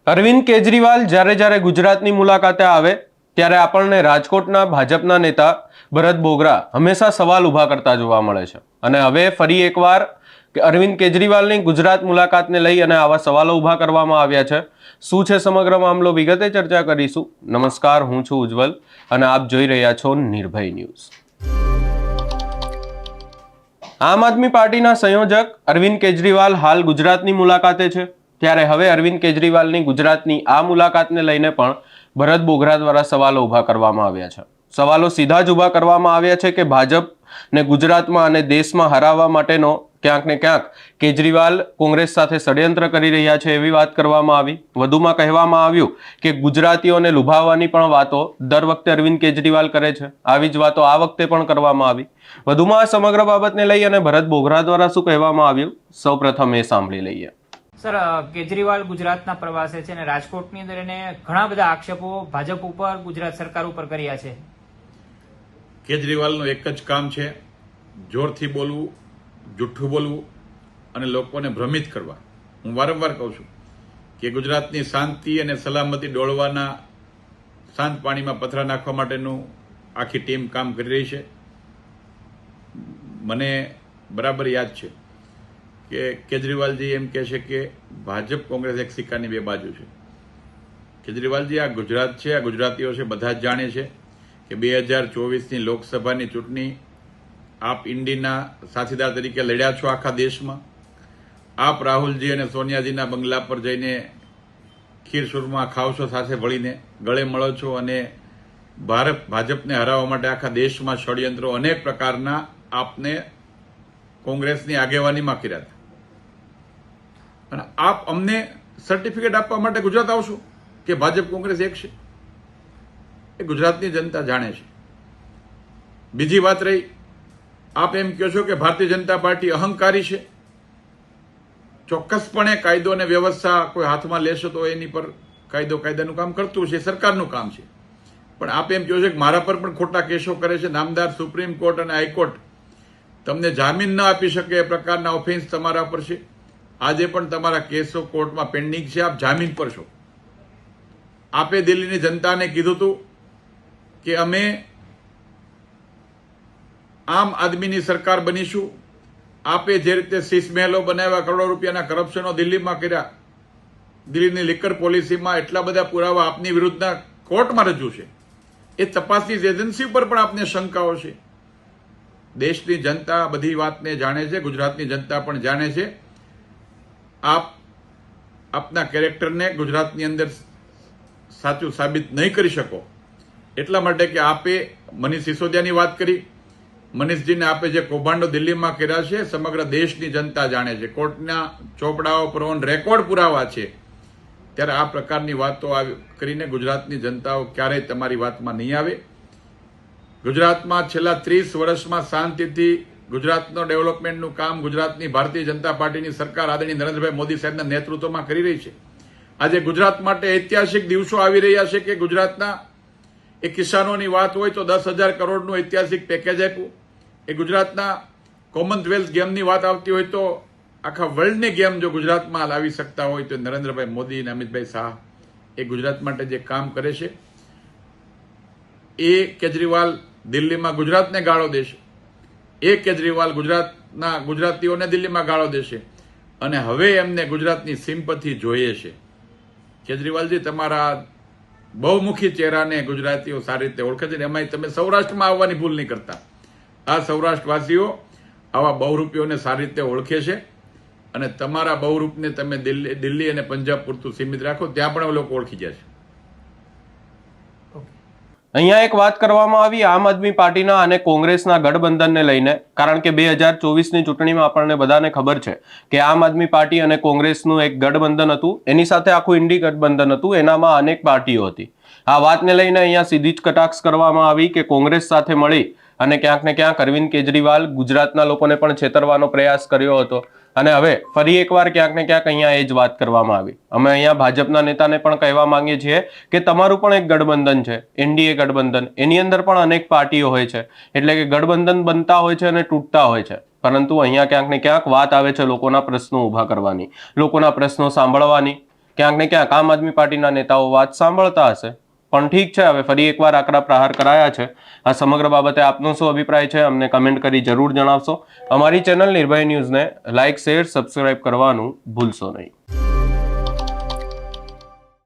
અરવિંદ કેજરીવાલ જ્યારે જ્યારે ગુજરાતની મુલાકાતે આવે ત્યારે આપણને રાજકોટના ભાજપના નેતા ભરત બોગરા હંમેશા સવાલ ઊભા કરતા જોવા મળે છે અને હવે ફરી એકવાર અરવિંદ કેજરીવાલની ગુજરાત મુલાકાતને લઈ અને આવા સવાલો ઊભા કરવામાં આવ્યા છે. શું છે સમગ્ર મામલો વિગતે ચર્ચા કરીશું. નમસ્કાર, હું છું ઉજ્જવલ અને આપ જોઈ રહ્યા છો નિર્ભય ન્યૂઝ. આમ આદમી પાર્ટીના સંયોજક અરવિંદ કેજરીવાલ હાલ ગુજરાતની મુલાકાતે છે. ત્યારે હવે અરવિંદ કેજરીવાલની ગુજરાતની આ મુલાકાતને લઈને પણ ભરત બોગરા દ્વારા સવાલો ઊભા કરવામાં આવ્યા છે. સવાલો સીધા જ ઊભા કરવામાં આવ્યા છે કે ભાજપને ગુજરાતમાં અને દેશમાં હરાવવા માટેનો ક્યાંક ને ક્યાંક કેજરીવાલ કોંગ્રેસ સાથે ષડયંત્ર કરી રહ્યા છે એવી વાત કરવામાં આવી. વધુમાં કહેવામાં આવ્યું કે ગુજરાતીઓને લુભાવવાની પણ વાતો દર વખતે અરવિંદ કેજરીવાલ કરે છે. આવી જ વાતો આ વખતે પણ કરવામાં આવી. વધુમાં આ સમગ્ર બાબતને લઈ અને ભરત બોગરા દ્વારા શું કહેવામાં આવ્યું સૌપ્રથમ એ સાંભળી લઈએ. સર, કેજરીવાલ ગુજરાતના પ્રવાસે છે અને રાજકોટની અંદર એને ઘણા બધા આક્ષેપો ભાજપ ઉપર, ગુજરાત સરકાર ઉપર કર્યા છે. કેજરીવાલનું એક જ કામ છે, જોરથી બોલવું, જુઠ્ઠું બોલવું અને લોકોને ભ્રમિત કરવા. હું વારંવાર કહું છું કે ગુજરાતની શાંતિ અને સલામતી ડોળવાના, શાંત પાણીમાં પથરા નાખવા માટેનું આખી ટીમ કામ કરી રહી છે. મને બરાબર યાદ છે કે કેજરીવાલજી એમ કહે છે કે ભાજપ કોંગ્રેસ એક સિક્કાની બે બાજુ છે. કેજરીવાલજી, આ ગુજરાત છે, આ ગુજરાતીઓ છે, બધા જ જાણે છે કે 2024ની લોકસભાની ચૂંટણી આપ ઇન્ડીના સાથીદાર તરીકે લડ્યા છો આખા દેશમાં. આપ રાહુલજી અને સોનિયાજીના બંગલા પર જઈને ખીરસુરમાં ખાવશો, સાથે વળીને ગળે મળો છો અને ભાજપને હરાવવા માટે આખા દેશમાં ષડયંત્રો અનેક પ્રકારના આપને કોંગ્રેસની આગેવાનીમાં કર્યા હતા. અને આપ અમને સર્ટિફિકેટ આપવા માટે ગુજરાત આવશો કે ભાજપ કોંગ્રેસ એક છે, એ ગુજરાતની જનતા જાણે છે. બીજી વાત રહી, આપ એમ કહો છો કે ભારતીય જનતા પાર્ટી અહંકારી છે. ચોક્કસપણે કાયદો અને વ્યવસ્થા કોઈ હાથમાં લેશે તો એની પર કાયદાનું કામ કરતું છે, સરકારનું કામ છે. પણ આપ એમ કહો છો કે મારા પર પણ ખોટા કેસો કરે છે. નામદાર સુપ્રીમ કોર્ટ અને હાઈકોર્ટ તમને જામીન ન આપી શકે એ પ્રકારના ઓફેન્સ તમારા પર છે. આજે પણ તમારા કેસો કોર્ટમાં પેન્ડિંગ છે, આપ જામીન પર છો. આપે દિલ્હીની જનતાને કીધું હતું કે અમે આમ આદમીની સરકાર બનીશું. આપે જે રીતે શીશ મહેલો બનાવ્યા, કરોડો રૂપિયાના કરપ્શનો દિલ્હીમાં કર્યા, દિલ્હીની લિકર પોલિસીમાં એટલા બધા પુરાવા આપની વિરુદ્ધના કોર્ટમાં રજૂ છે. એ તપાસની એજન્સી પર પણ આપને શંકાઓ છે. દેશની જનતા બધી વાતને જાણે છે, ગુજરાતની જનતા પણ જાણે છે. આપ આપના કેરેક્ટરને ગુજરાતની અંદર સાચું સાબિત નહીં કરી શકો. એટલા માટે કે આપે મનીષ સિસોદિયાની વાત કરી. મનીષજીને આપે જે કૌભાંડો દિલ્હીમાં કર્યા છે સમગ્ર દેશની જનતા જાણે છે. કોર્ટના ચોપડાઓ પર ઓન રેકોર્ડ પુરાવા છે. ત્યારે આ પ્રકારની વાતો કરીને ગુજરાતની જનતાઓ ક્યારેય તમારી વાતમાં નહીં આવે. ગુજરાતમાં છેલ્લા 30 વર્ષમાં શાંતિથી ગુજરાતનો ડેવલપમેન્ટનું કામ ગુજરાતની ભારતીય જનતા પાર્ટીની સરકાર આદરણીય નરેન્દ્રભાઈ મોદી સાહેબના નેતૃત્વમાં કરી રહી છે. આજે ગુજરાત માટે ઐતિહાસિક દિવસો આવી રહ્યા છે કે ગુજરાતના એ કિસાનોની વાત હોય તો 10,000 કરોડનું ઐતિહાસિક પેકેજ આપ્યું. એ ગુજરાતના કોમનવેલ્થ ગેમની વાત આવતી હોય તો આખા વર્લ્ડની ગેમ જો ગુજરાતમાં લાવી શકતા હોય તો નરેન્દ્રભાઈ મોદી અને અમિતભાઈ શાહ એ ગુજરાત માટે જે કામ કરે છે, એ કેજરીવાલ દિલ્હીમાં ગુજરાતને ગાળો દેશે. એ કેજરીવાલ ગુજરાતીઓને દિલ્હીમાં ગાળો દેશે. અને હવે એમને ગુજરાતની સિમ્પથી જોઈએ છે. કેજરીવાલજી, તમારા બહુમુખી ચહેરાને ગુજરાતીઓ સારી રીતે ઓળખે છે. એમાં તમે સૌરાષ્ટ્રમાં આવવાની ભૂલ નહીં કરતા. આ સૌરાષ્ટ્રવાસીઓ આવા બહુરૂપીઓને સારી રીતે ઓળખે છે અને તમારા બહુરૂપને તમે દિલ્હી અને પંજાબ પૂરતું સીમિત રાખો, ત્યાં પણ લોકો ઓળખી જાય છે. અહીંયા એક વાત કરવામાં આવી આમ આદમી પાર્ટીના અને કોંગ્રેસના ગઠબંધનને લઈને. કારણ કે 2024ની ચૂંટણીમાં આપણને બધાને ખબર છે કે આમ આદમી પાર્ટી અને કોંગ્રેસનું એક ગઠબંધન હતું. એની સાથે આખું ઇન્ડી ગઠબંધન હતું. એનામાં અનેક પાર્ટીઓ હતી. આ વાતને લઈને અહીંયા સીધી જ કટાક્ષ કરવામાં આવી કે કોંગ્રેસ સાથે મળી અને ક્યાંક ને ક્યાંક અરવિંદ કેજરીવાલ ગુજરાતના લોકોને પણ છેતરવાનો પ્રયાસ કર્યો હતો. અને હવે ફરી એકવાર ક્યાંક ને ક્યાંક અહીંયા એ જ વાત કરવામાં આવી. અમે અહીંયા ભાજપના નેતાને પણ કહેવા માંગીએ છીએ કે તમારું પણ એક ગઠબંધન છે, એનડીએ ગઠબંધન. એની અંદર પણ અનેક પાર્ટીઓ હોય છે. એટલે કે ગઠબંધન બનતા હોય છે અને તૂટતા હોય છે. પરંતુ અહીંયા ક્યાંક ને ક્યાંક વાત આવે છે લોકોના પ્રશ્નો ઊભા કરવાની, લોકોના પ્રશ્નો સાંભળવાની. ક્યાંક ને ક્યાંક આમ આદમી પાર્ટીના નેતાઓ વાત સાંભળતા હશે. પણ ઠીક છે, હવે ફરી એકવાર આકરા પ્રહાર કરાયા છે. આ સમગ્ર બાબતે આપનો શું અભિપ્રાય છે અમને કમેન્ટ કરી જરૂર જણાવશો. અમારી ચેનલ નિર્ભય ન્યૂઝને લાઇક, શેર, સબસ્ક્રાઇબ કરવાનું ભૂલશો નહીં.